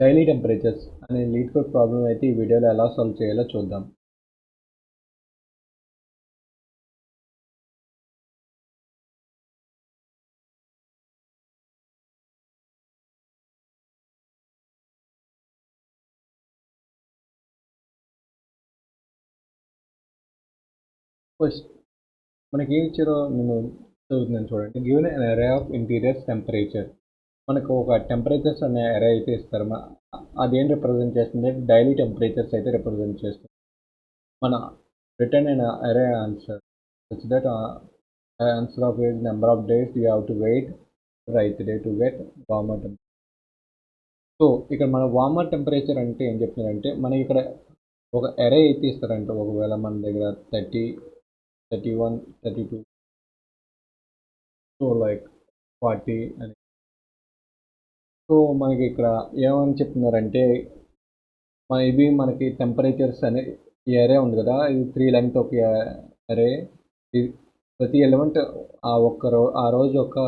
Daily temperatures అనే lead code problem అయితే ఈ వీడియోలో ఎలా సాల్వ్ చేయాలో చూద్దాం. ఫస్ట్ మనకి ఏమి ఇచ్చారో నేను చదువుతున్నాను చూడండి. గివెన్ అన్ అరే ఆఫ్ ఇంటీరియర్స్ టెంపరేచర్. మనకు ఒక టెంపరేచర్స్ అనే అరే అయితే ఇస్తారు. అదేం రిప్రజెంట్ చేస్తుంది? డైలీ టెంపరేచర్స్ అయితే రిప్రజెంట్ చేస్తుంది. మన రిటర్న్ ఇన్ అరే answer such that answer of is number of days you have to wait right day to get warmer temperature. So ఇక్కడ మన వార్మర్ టెంపరేచర్ అంటే ఏం చెప్తున్నారంటే మనకి ఇక్కడ ఒక అరే అయితే ఇస్తారంట. ఒకవేళ మన దగ్గర 30, 31, 32, సో లైక్ 40 అని. సో మనకి ఇక్కడ ఏమని చెప్తున్నారంటే ఇవి మనకి టెంపరేచర్స్ అనే ఈ అరే ఉంది కదా, ఇది 3 లెంగ్త్ ఒక అరే. ప్రతి ఎలిమెంట్ ఆ రోజు ఒక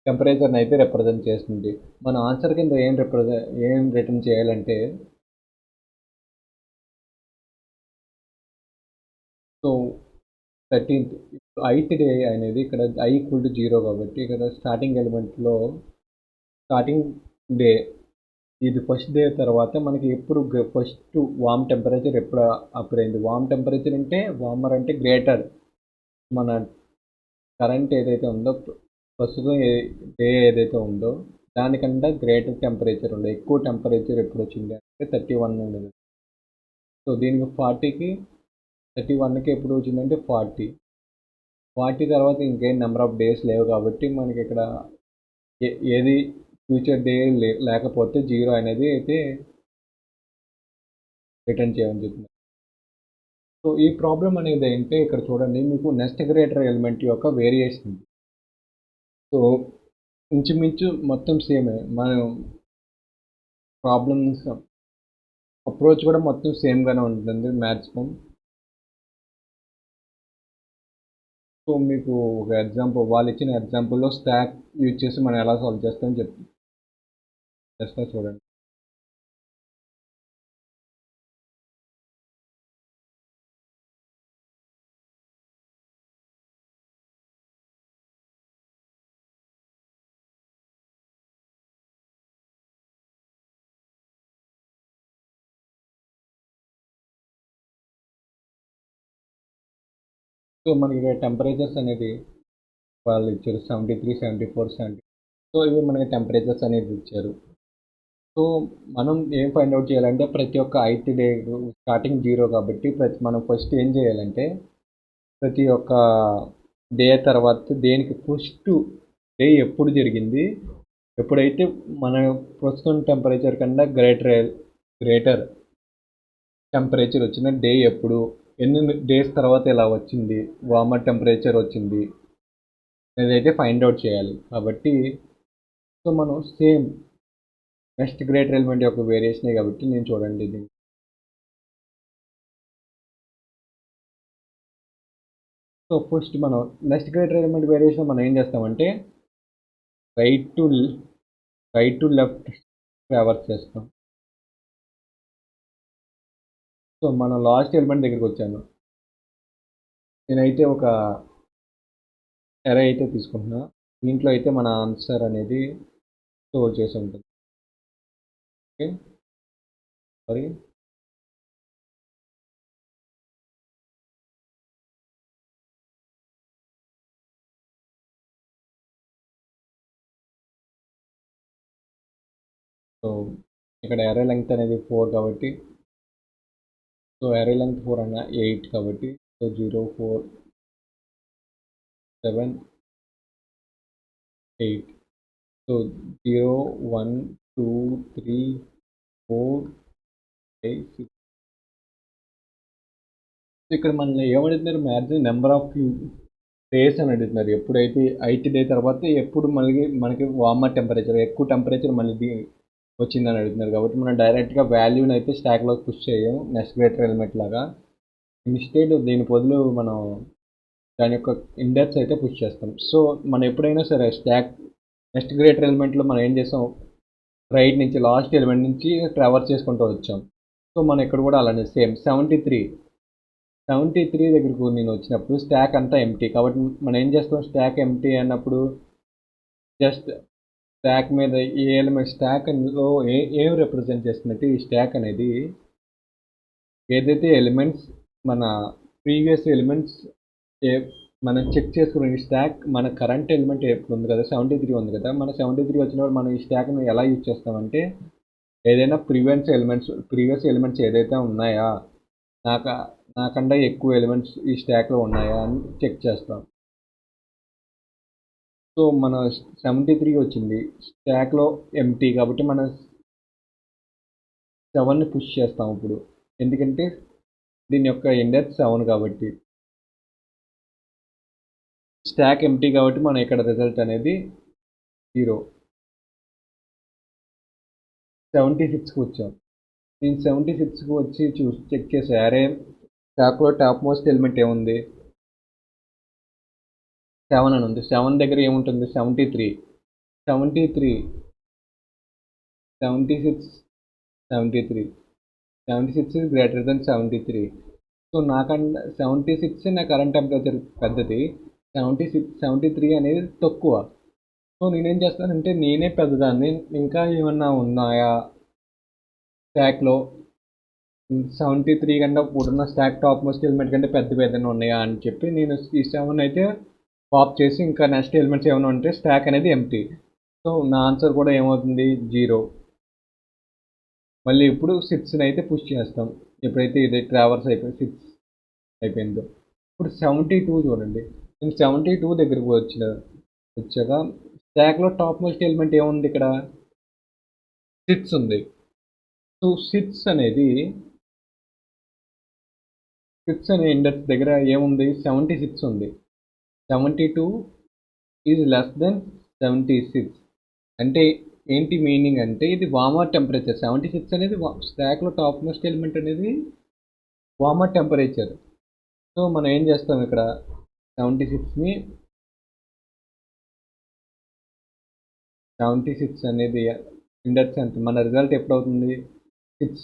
టెంపరేచర్ని అయితే రిప్రజెంట్ చేస్తుంది. మన ఆన్సర్ కింద ఏం రిటర్న్ చేయాలంటే, సో 13th 8th డే అనేది ఇక్కడ i = 0 కాబట్టి ఇక్కడ స్టార్టింగ్ ఎలిమెంట్లో స్టార్టింగ్ డే ఇది ఫస్ట్ డే తర్వాత మనకి ఎప్పుడు ఫస్ట్ వామ్ టెంపరేచర్ ఎప్పుడు అప్పుడైంది. వామ్ టెంపరేచర్ అంటే వార్మర్ అంటే గ్రేటర్, మన కరెంట్ ఏదైతే ఉందో ప్రస్తుతం డే ఏదైతే ఉందో దానికన్నా గ్రేటర్ టెంపరేచర్ ఉండే ఎక్కువ టెంపరేచర్ ఎప్పుడు వచ్చింది అంటే 31 ఉండదు. సో దీనికి 40కి 31కి ఎప్పుడు వచ్చిందంటే 40 తర్వాత ఇంకేం నెంబర్ ఆఫ్ డేస్ లేవు కాబట్టి మనకి ఇక్కడ ఏది ఫ్యూచర్ డే లేకపోతే 0 అనేది అయితే రిటర్న్ చేయమని చెప్తున్నారు. సో ఈ ప్రాబ్లం అనేది ఏంటంటే ఇక్కడ చూడండి, మీకు నెక్స్ట్ గ్రేటర్ ఎలిమెంట్ యొక్క వేరియేషన్ ఉంది. సో ఇంచుమించు మొత్తం సేమే, మనం ప్రాబ్లమ్స్ అప్రోచ్ కూడా మొత్తం సేమ్గానే ఉంటుంది మ్యాక్సిమం. సో మీకు ఒక ఎగ్జాంపుల్, వాళ్ళు ఇచ్చిన ఎగ్జాంపుల్లో స్టాక్ యూజ్ చేసి మనం ఎలా సాల్వ్ చేస్తామని చేస్తా చూడండి. సో మనకి టెంపరేచర్స్ అనేది వాళ్ళు ఇచ్చారు 73, 74, 70. సో ఇవి మనకి టెంపరేచర్స్ అనేది ఇచ్చారు. సో మనం ఏం ఫైండ్ అవుట్ చేయాలంటే ప్రతి ఒక్క 8th డే స్టార్టింగ్ 0 కాబట్టి మనం ఫస్ట్ ఏం చేయాలంటే ప్రతి ఒక్క డే తర్వాత దేనికి ఫస్ట్ డే ఎప్పుడు జరిగింది, ఎప్పుడైతే మన ప్రస్తుతం టెంపరేచర్ కన్నా గ్రేటర్ టెంపరేచర్ వచ్చిన డే ఎప్పుడు, ఎన్ని డేస్ తర్వాత ఇలా వచ్చింది వార్మర్ టెంపరేచర్ వచ్చింది అదైతే ఫైండ్ అవుట్ చేయాలి. కాబట్టి సో మనం సేమ్ నెక్స్ట్ గ్రేటర్ ఎలిమెంట్ యొక్క వేరియేషనే కాబట్టి నేను చూడండి ఇది. సో ఫస్ట్ మనం నెక్స్ట్ గ్రేటర్ ఎలిమెంట్ వేరియేషన్ మనం ఏం చేస్తామంటే రైట్ టు లెఫ్ట్ ట్రావర్స్ చేస్తాం. సో మనం లాస్ట్ ఎలిమెంట్ దగ్గరికి వచ్చాను. నేనైతే ఒక అరే అయితే తీసుకుంటున్నా. దీంట్లో అయితే మన ఆన్సర్ అనేది స్టోర్ చేసి ఉంటుంది. Okay, sorry. సో ఇక్కడ అరే లెంగ్త్ అనేది 4 కాబట్టి, సో అరే లెంగ్త్ 4 అన్న 8 కాబట్టి, సో 0, 4, 7, 8. సో 0, 1, 2, 3, 4, 5, 6. ఇక్కడ మనల్ని ఏమడుగుతున్నారు? మ్యాక్సిమం నెంబర్ ఆఫ్ డేస్ అని అడుగుతున్నారు. ఎప్పుడైతే 8th డే తర్వాత ఎప్పుడు మనకి వార్మర్ టెంపరేచర్ ఎక్కువ టెంపరేచర్ మళ్ళీ వచ్చిందని అడుగుతున్నారు. కాబట్టి మనం డైరెక్ట్గా వాల్యూని అయితే స్టాక్లో పుష్ చేయం నెక్స్ట్ గ్రేటర్ ఎలిమెంట్ లాగా. ఇన్స్టెడ్ దీని బదులు మనం దాని యొక్క ఇండెక్స్ అయితే పుష్ చేస్తాం. సో మనం ఎప్పుడైనా సరే నెక్స్ట్ గ్రేటర్ ఎలిమెంట్లో మనం ఏం చేస్తాం, రైట్ నుంచి లాస్ట్ ఎలిమెంట్ నుంచి ట్రావర్స్ చేసుకుంటూ వచ్చాం. సో మనం ఇక్కడ కూడా అలానే సేమ్ 73 దగ్గరకు నేను వచ్చినప్పుడు స్టాక్ అంతా ఎంటీ. కాబట్టి మనం ఏం చేస్తాం, స్టాక్ ఎంటీ అన్నప్పుడు జస్ట్ స్టాక్ మీద ఏ ఎలిమెంట్ స్టాక్లో ఏం రిప్రజెంట్ చేస్తున్నట్టు ఈ స్టాక్ అనేది ఏదైతే ఎలిమెంట్స్ మన ప్రీవియస్ ఎలిమెంట్స్ మనం చెక్ చేసుకున్న ఈ స్టాక్ మన కరెంట్ ఎలిమెంట్ ఎప్పుడు ఉంది కదా 73 ఉంది కదా, మన 73 వచ్చినప్పుడు మనం ఈ స్టాక్ని ఎలా యూజ్ చేస్తామంటే ఏదైనా ప్రీవియస్ ఎలిమెంట్స్ ఏదైతే ఉన్నాయా నాకన్నా ఎక్కువ ఎలిమెంట్స్ ఈ స్టాక్లో ఉన్నాయా అని చెక్ చేస్తాం. సో మన 73 వచ్చింది, స్టాక్లో ఎంటీ కాబట్టి మనం 7ని పుష్ చేస్తాం ఇప్పుడు, ఎందుకంటే దీని యొక్క ఇండెక్స్ 7 కాబట్టి. స్టాక్ ఎంటీ కాబట్టి మనం ఇక్కడ రిజల్ట్ అనేది 0. 76కి వచ్చాం. నేను 76కి వచ్చి చెక్ చేసే అరే స్టాక్లో టాప్ మోస్ట్ ఎలిమెంట్ ఏముంది, 7 అని ఉంది. 7 దగ్గర ఏముంటుంది, 73, 76, 76 is greater than 73. సో నాకన్నా 76 నా కరెంట్ టెంపరేచర్ పెద్దది, 73 అనేది తక్కువ. సో నేనేం చేస్తానంటే నేనే పెద్దదాన్ని, ఇంకా ఏమన్నా ఉన్నాయా స్టాక్లో 73 కన్నా ఇప్పుడున్న స్టాక్ టాప్ మోస్ట్ ఎలిమెంట్ కంటే పెద్దవి ఉన్నాయా అని చెప్పి నేను ఈ 7 అయితే పాప్ చేసి ఇంకా నెక్స్ట్ ఎలిమెంట్స్ ఏమైనా ఉంటే స్టాక్ అనేది ఎంటీ. సో నా ఆన్సర్ కూడా ఏమవుతుంది, 0. మళ్ళీ ఇప్పుడు 6ని అయితే పుష్ చేస్తాం ఎప్పుడైతే ఇది ట్రావర్స్ అయిపోయి 6 అయిపోయిందో. ఇప్పుడు 72 చూడండి, నేను 72 దగ్గరకు వచ్చాక స్టాక్లో టాప్ మోస్ట్ ఎలిమెంట్ ఏముంది, ఇక్కడ 6 ఉంది. సో 6 అనే ఇండెక్స్ దగ్గర ఏముంది, 76 ఉంది. 72 ఈజ్ లెస్ దెన్ 76 అంటే ఏంటి మీనింగ్ అంటే ఇది వార్మర్ టెంపరేచర్. 76 అనేది స్టాక్లో టాప్ మోస్ట్ ఎలిమెంట్ అనేది వార్మర్ టెంపరేచర్. సో మనం ఏం చేస్తాం, ఇక్కడ 76 అనేది ఇండెక్స్ ఎంత, మన రిజల్ట్ ఎప్పుడవుతుంది, 6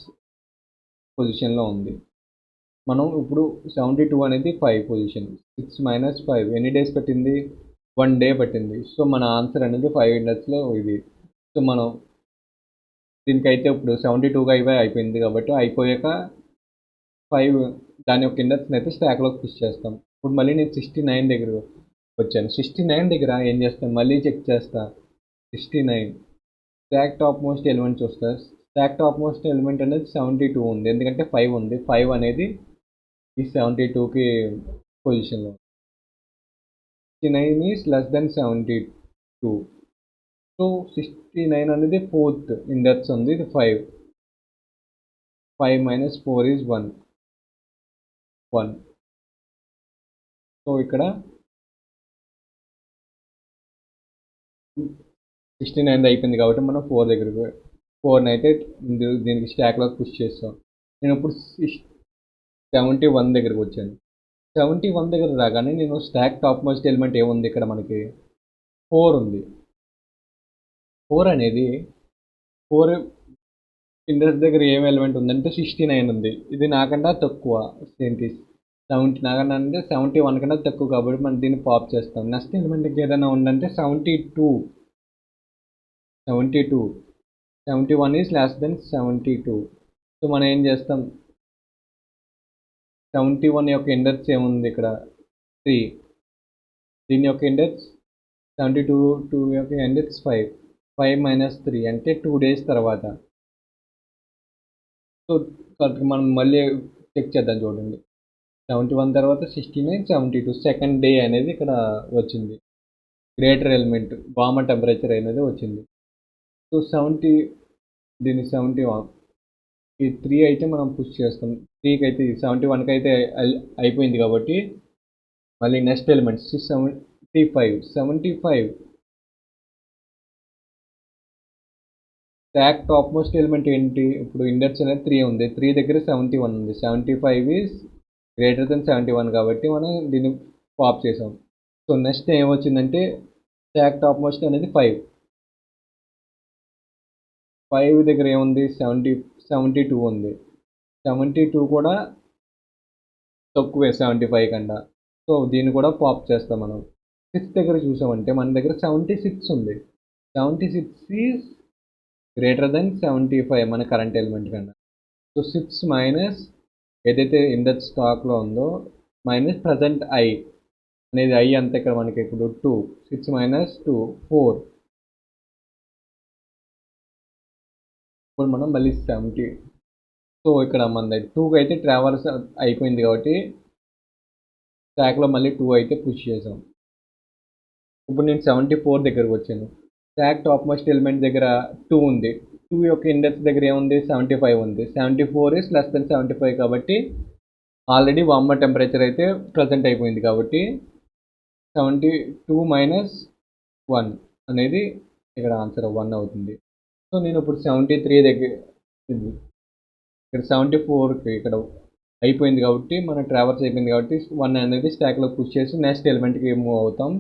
పొజిషన్లో ఉంది. మనం ఇప్పుడు 72 అనేది 5 పొజిషన్, 6 - 5 ఎన్ని డేస్ పట్టింది, 1 డే పట్టింది. సో మన ఆన్సర్ అనేది 5 ఇండెక్స్లో ఇది. సో మనం దీనికైతే ఇప్పుడు 72గా అయిపోయింది కాబట్టి అయిపోయాక 5 దాని యొక్క ఇండెక్స్ని అయితే స్టాక్లోకి పుష్ చేస్తాం. ఇప్పుడు మళ్ళీ నేను 69 దగ్గర వచ్చాను. 69 దగ్గర ఏం చేస్తాను, మళ్ళీ చెక్ చేస్తా. 69 స్టాక్ టాప్ మోస్ట్ ఎలిమెంట్ చూస్తా. స్టాక్ టాప్ మోస్ట్ ఎలిమెంట్ అనేది 72 ఉంది, ఎందుకంటే 5 ఉంది. 5 అనేది ఈ 72కి పొజిషన్లో. 69 ఈజ్ లెస్ దెన్ 72. సో 69 అనేది 4th ఇండెక్స్ ఉంది, ఇది 5. 5 - 4 ఈజ్ 1. సో ఇక్కడ 69 అయిపోయింది కాబట్టి మనం 4 దగ్గరకు 4ని అయితే దీనికి స్టాక్లోకి పుష్ చేస్తాం. నేను ఇప్పుడు 71 దగ్గరకు వచ్చాను. 71 దగ్గర రాగానే నేను స్టాక్ టాప్ మోస్ట్ ఎలిమెంట్ ఏముంది, ఇక్కడ మనకి 4 ఉంది. 4 అనేది 4 ఇండెక్స్ దగ్గర ఏం ఎలిమెంట్ ఉందంటే 69 ఉంది. ఇది నాకన్నా తక్కువ, 70 నాకన్నా అంటే 71 కన్నా తక్కువ కాబట్టి మనం దీన్ని పాప్ చేస్తాం. నెక్స్ట్ ఎలిమెంట్ ఏదైనా ఉందంటే 72. 71 ఈజ్ లెస్ దెన్ 72. సో మనం ఏం చేస్తాం, 71 యొక్క ఇండెక్స్ ఏముంది, ఇక్కడ 3. దీని యొక్క ఇండెక్స్ 72 యొక్క ఇండెక్స్ 5. 5 - 3 అంటే 2 days తర్వాత. సో మనం మళ్ళీ చెక్ చేద్దాం చూడండి. 71 తర్వాత 69, 72 సెకండ్ డే అనేది ఇక్కడ వచ్చింది. గ్రేటర్ ఎలిమెంట్ వార్మర్ టెంపరేచర్ అనేది వచ్చింది. సో 70 దీన్ని 71 ఈ 3 అయితే మనం పుష్ చేస్తాం. 3కి అయితే 71కి అయితే అయిపోయింది కాబట్టి మళ్ళీ next element 75 stock top most element ఏంటి, ఇప్పుడు ఇండెక్స్ అనేది 3 ఉంది. 3 దగ్గర 71 ఉంది. 75 ఈజ్ గ్రేటర్ దెన్ 71 కాబట్టి మనం దీన్ని పాప్ చేసాం. సో నెక్స్ట్ ఏమొచ్చిందంటే స్టాక్ టాప్ మోస్ట్ అనేది 5. 5 దగ్గర ఏముంది 72 ఉంది. 72 కూడా తక్కువే 75 కన్నా. సో దీన్ని కూడా పాప్ చేస్తాం మనం. 6 దగ్గర చూసామంటే మన దగ్గర 76 ఉంది. 76 ఈజ్ గ్రేటర్ దెన్ 75 మన కరెంట్ ఎలిమెంట్ కన్నా. సో 6 మైనస్ ఏదైతే ఇండెక్స్ స్టాక్లో ఉందో మైనస్ ప్రజెంట్ ఐ అనేది ఐ అంత ఇక్కడ మనకి ఇప్పుడు 2. 6 మైనస్ 2 4. ఇప్పుడు మనం మళ్ళీ 70. సో ఇక్కడ మన దగ్గర 2 అయితే ట్రావెల్స్ అయిపోయింది కాబట్టి స్టాక్లో మళ్ళీ 2 అయితే పుష్ చేసాం. ఇప్పుడు నేను 74 దగ్గరకు వచ్చాను. స్టాక్ టాప్ మోస్ట్ ఎలిమెంట్ దగ్గర 2 ఉంది. 2 యొక్క ఇండెక్స్ దగ్గర ఏముంది 75 ఉంది. 74 ఈస్ లెస్ దెన్ 75 కాబట్టి ఆల్రెడీ వార్మర్ టెంపరేచర్ అయితే ప్రజెంట్ అయిపోయింది కాబట్టి 72 మైనస్ 1 అనేది ఇక్కడ ఆన్సర్ 1 అవుతుంది. సో నేను ఇప్పుడు 73 దగ్గర ఇక్కడ 74కి ఇక్కడ అయిపోయింది కాబట్టి మన ట్రావర్స్ అయిపోయింది కాబట్టి 1 అనేది స్టాక్లో పుష్ చేసి నెక్స్ట్ ఎలిమెంట్కి మూవ్ అవుతాం.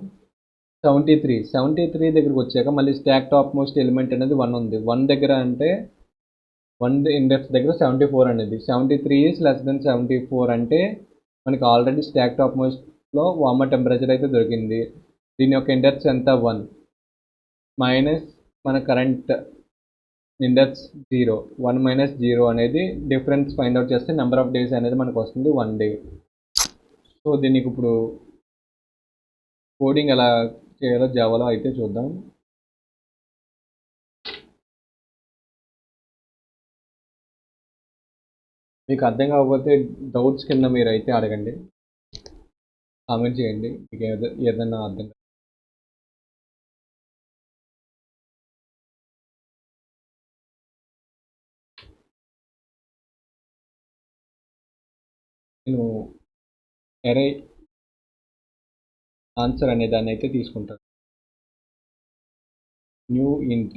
73 దగ్గరకు వచ్చాక మళ్ళీ స్టాక్ టాప్ మోస్ట్ ఎలిమెంట్ అనేది 1 ఉంది. 1 దగ్గర అంటే 1 ఇండెక్స్ దగ్గర 74 అనేది 73 ఈజ్ లెస్ దెన్ 74 అంటే మనకి ఆల్రెడీ స్టాక్ టాప్ మోస్ట్లో వార్మర్ టెంపరేచర్ అయితే దొరికింది. దీని యొక్క ఇండెక్స్ ఎంత 1 మైనస్ మన కరెంట్ ఇండెక్స్ 0. 1 మైనస్ 0 అనేది డిఫరెన్స్ ఫైండ్ అవుట్ చేస్తే నెంబర్ ఆఫ్ డేస్ అనేది మనకు వస్తుంది 1 డే. సో దీనికి ఇప్పుడు కోడింగ్ ఎలా చేయాలో జావాలో అయితే చూద్దాం. మీకు అర్థం కాకపోతే డౌట్స్ కింద మీరు అయితే అడగండి, కామెంట్ చేయండి మీకు ఏదైనా అర్థం. నేను ఎరే ఆన్సర్ అనే దాన్ని అయితే తీసుకుంటాను. న్యూ ఇంట్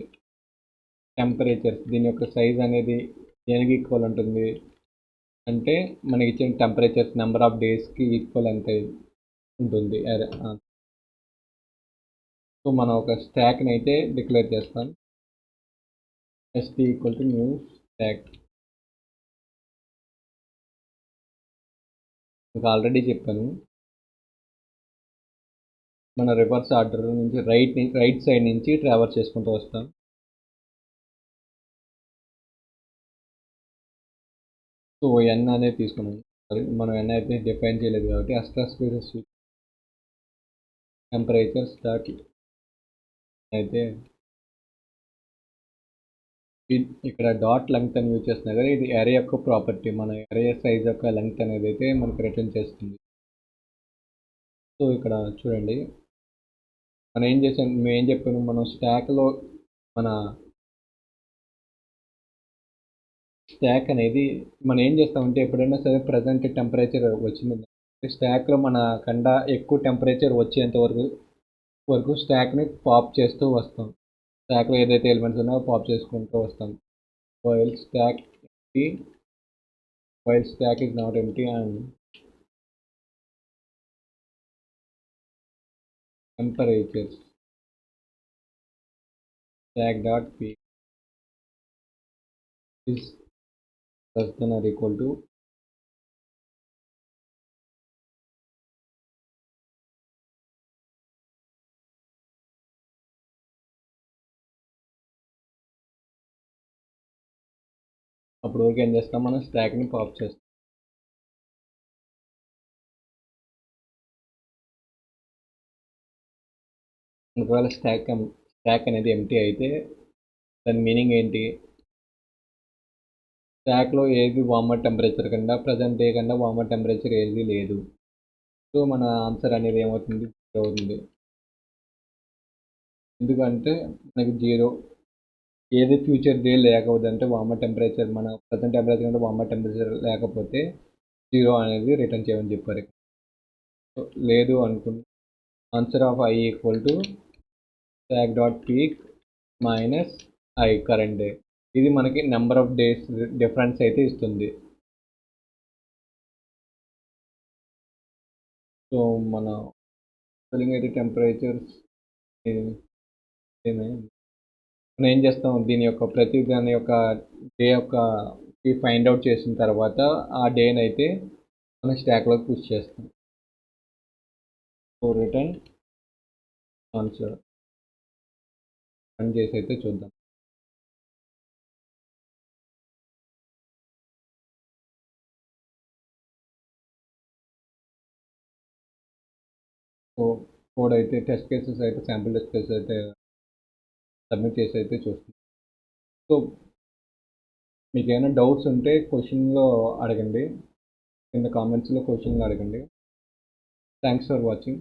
టెంపరేచర్స్ దీని యొక్క సైజ్ అనేది దేనికి ఈక్వల్ ఉంటుంది అంటే మనకి ఇచ్చిన టెంపరేచర్స్ నెంబర్ ఆఫ్ డేస్కి ఈక్వల్ ఎంత ఉంటుంది. సో మనం ఒక స్టాక్ని అయితే డిక్లేర్ చేస్తాం. ST equal to new stock. మీకు ఆల్రెడీ చెప్పాను మన రివర్స్ ఆర్డర్ నుంచి రైట్ సైడ్ నుంచి ట్రావర్స్ చేసుకుంటూ వస్తాం. సో ఎన్ అనేది తీసుకున్నాం. మనం ఎన్ అయితే డిఫైన్ చేయలేదు కాబట్టి అస్ట్రాస్ఫియర్ టెంపరేచర్ స్టార్ట్ అయితే ఇక్కడ డాట్ లెంగ్త్ అని యూజ్ చేస్తున్నా కదా, ఇది ఎరే యొక్క ప్రాపర్టీ. మన ఎరే సైజ్ యొక్క లెంగ్త్ అనేది అయితే మనకు రిటర్న్ చేస్తుంది. సో ఇక్కడ చూడండి మనం ఏం చేసాం, మేము ఏం చెప్పాను, మనం స్టాక్లో మన స్టాక్ అనేది మనం ఏం చేస్తామంటే ఎప్పుడైనా సరే ప్రజెంట్ టెంపరేచర్ వచ్చింది స్టాక్లో మన కన్నా ఎక్కువ టెంపరేచర్ వచ్చేంత వరకు స్టాక్ని పాప్ చేస్తూ వస్తాం. స్టాక్లో ఏదైతే ఎలిమెంట్స్ ఉన్నాయో పాప్ చేసుకుంటూ వస్తాం. While stock is not empty and temperatures stack dot p is less than or equal to అప్పుడు వరకు ఏం చేస్తాం, మనం స్టాక్ని పాప్ చేస్తాం. ఒకవేళ స్టాక్ అనేది ఎంటీ అయితే దాని మీనింగ్ ఏంటి, స్టాక్లో ఏది వార్మర్ టెంపరేచర్ కన్నా ప్రజెంట్ డే కన్నా వార్మర్ టెంపరేచర్ ఏది లేదు. సో మన ఆన్సర్ అనేది ఏమవుతుంది, 0 అవుతుంది. ఎందుకంటే మనకి 0 ఏది ఫ్యూచర్ డే లేకపోతే వార్మర్ టెంపరేచర్ మన ప్రజెంట్ టెంపరేచర్ కంటే వార్మర్ టెంపరేచర్ లేకపోతే 0 అనేది రిటర్న్ చేయమని చెప్పారు. సో లేదు అనుకుంటే answer of I equal to stock dot peak minus I current day. ఇది మనకి నెంబర్ ఆఫ్ డేస్ డిఫరెన్స్ అయితే ఇస్తుంది. సో మన ఫిల్లింగ్ అయితే టెంపరేచర్స్ మనం ఏం చేస్తాం, దీని యొక్క ప్రతి దాని యొక్క డే యొక్క ఫైండ్ అవుట్ చేసిన తర్వాత ఆ డేని అయితే మనం స్టాక్లోకి పుష్ చేస్తాం. సో రిటర్న్ ఆన్సర్ రన్ చేసి అయితే చూద్దాం. సో కోడ్ అయితే టెస్ట్ కేసెస్ అయితే శాంపుల్ టెస్ట్ కేసెస్ అయితే సబ్మిట్ చేసి అయితే చూస్తాం. సో మీకు ఏమైనా డౌట్స్ ఉంటే క్వశ్చన్లో అడగండి, కింద కామెంట్స్లో క్వశ్చన్లో అడగండి. Thanks for watching.